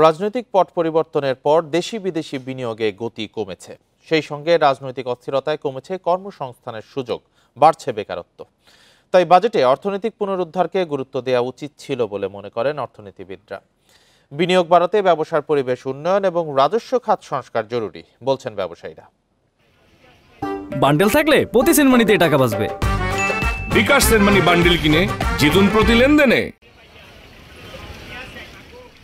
রাজনৈতিক পট পরিবর্তনের পর দেশি বিদেশি বিনিয়োগে গতি কমেছে। সেই সঙ্গে রাজনৈতিক অস্থিরতায় কমেছে কর্মসংস্থানের সুযোগ, বাড়ছে বেকারত্ব। তাই বাজেটে অর্থনৈতিক পুনরুদ্ধারকে গুরুত্ব দেওয়া উচিত ছিল বলে মনে করেন অর্থনীতিবিদরা। বিনিয়োগ বাড়াতে ব্যবসার পরিবেশ উন্নয়ন এবং রাজস্ব খাত সংস্কার জরুরি বলছেন ব্যবসায়ীরা। বান্ডেল থাকলে প্রতি সেনমানিতে টাকা বাঁচবে। বিকাশ সেনমানি বান্ডেল কিনে জিতুন প্রতি লেনদেনে।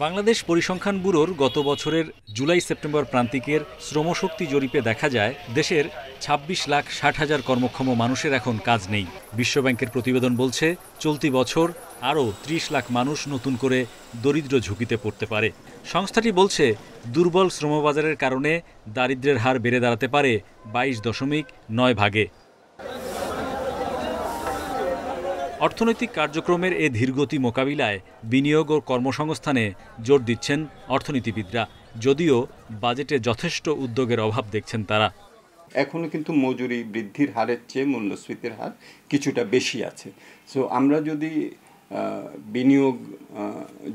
বাংলাদেশ পরিসংখ্যান ব্যুরোর গত বছরের জুলাই-সেপ্টেম্বর প্রান্তিকের শ্রমশক্তি জরিপে দেখা যায় দেশের 26,60,000 কর্মক্ষম মানুষের এখন কাজ নেই। বিশ্বব্যাংকের প্রতিবেদন বলছে চলতি বছর আরও 30 লাখ মানুষ নতুন করে দরিদ্র ঝুঁকিতে পড়তে পারে। সংস্থাটি বলছে দুর্বল শ্রমবাজারের কারণে দারিদ্র্যের হার বেড়ে দাঁড়াতে পারে 22.9 ভাগে। অর্থনৈতিক কার্যক্রমের এ ধীরগতি মোকাবিলায় বিনিয়োগ ও কর্মসংস্থানে জোর দিচ্ছেন অর্থনীতিবিদরা, যদিও বাজেটে যথেষ্ট উদ্যোগের অভাব দেখছেন তারা। এখনো কিন্তু মজুরি বৃদ্ধির হারের চেয়ে মূল্যস্ফীতির হার কিছুটা বেশি আছে। সো আমরা যদি বিনিয়োগ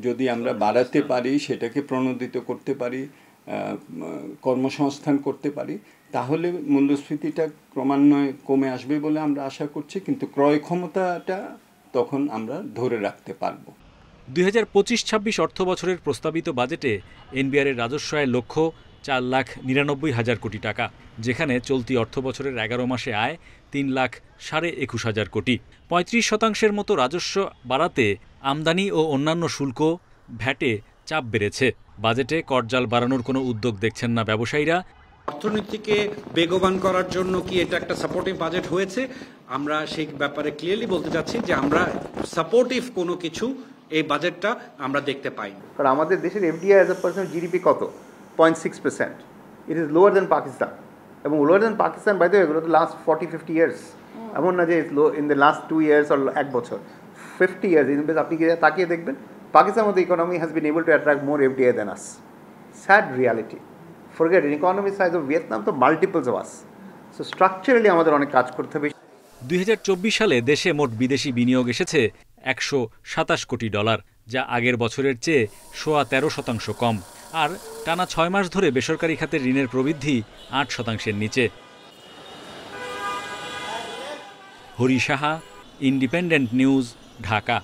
যদি আমরা বাড়াতে পারি, সেটাকে প্রণোদিত করতে পারি, কর্মসংস্থান করতে পারি, তাহলে মূল্যস্ফীতিটা ক্রমান্বয়ে কমে আসবে বলে আমরা আশা করছি। কিন্তু ক্রয় ক্ষমতাটা তখন আমরা ধরে রাখতে পারব। 2025-26 অর্থ বছরের প্রস্তাবিত বাজেটে এনবিআরের রাজস্ব আয়ের লক্ষ্য 4,99,000 কোটি টাকা, যেখানে চলতি অর্থ বছরের 11 মাসে আয় 3,21,500 কোটি। 35% মতো রাজস্ব বাড়াতে আমদানি ও অন্যান্য শুল্ক ভ্যাটে চাপ বেড়েছে। বাজেটে করজাল বাড়ানোর কোনো উদ্যোগ দেখছেন না ব্যবসায়ীরা। অর্থনীতিকে বেগবান করার জন্য কি এটা একটা সাপোর্টিভ বাজেট হয়েছে? আমরা সেই ব্যাপারে ক্লিয়ারলি বলতে চাচ্ছি যে আমরা সাপোর্টিভ কোনো কিছু এই বাজেটটা আমরা দেখতে পাই। কারণ আমাদের দেশের FDI as a percent GDP কত? 0.6%। It is lower than Pakistan, এবং lower than Pakistan by the way এগুলো তো লাস্ট 40-50 ইয়ার্স। এমন না যে in the last 2 years or 1 বছর, 50 ইয়ার্স। আপনি কি তাকিয়ে দেখবেন, পাকিস্তানের মতো economy has been able to attract more FDI than us. Sad reality. Forget it, economy size of Vietnam তো multiples of us. So structurally আমাদের অনেক কাজ করতে হবে। 2024 সালে দেশে মোট বিদেশি বিনিয়োগ এসেছে $127 কোটি, যা আগের বছরের চেয়ে 13% কম। আর টানা 6 মাস ধরে বেসরকারি খাতের ঋণের প্রবৃদ্ধি 8%-এর নিচে। Hari Saha, independent news, Dhaka.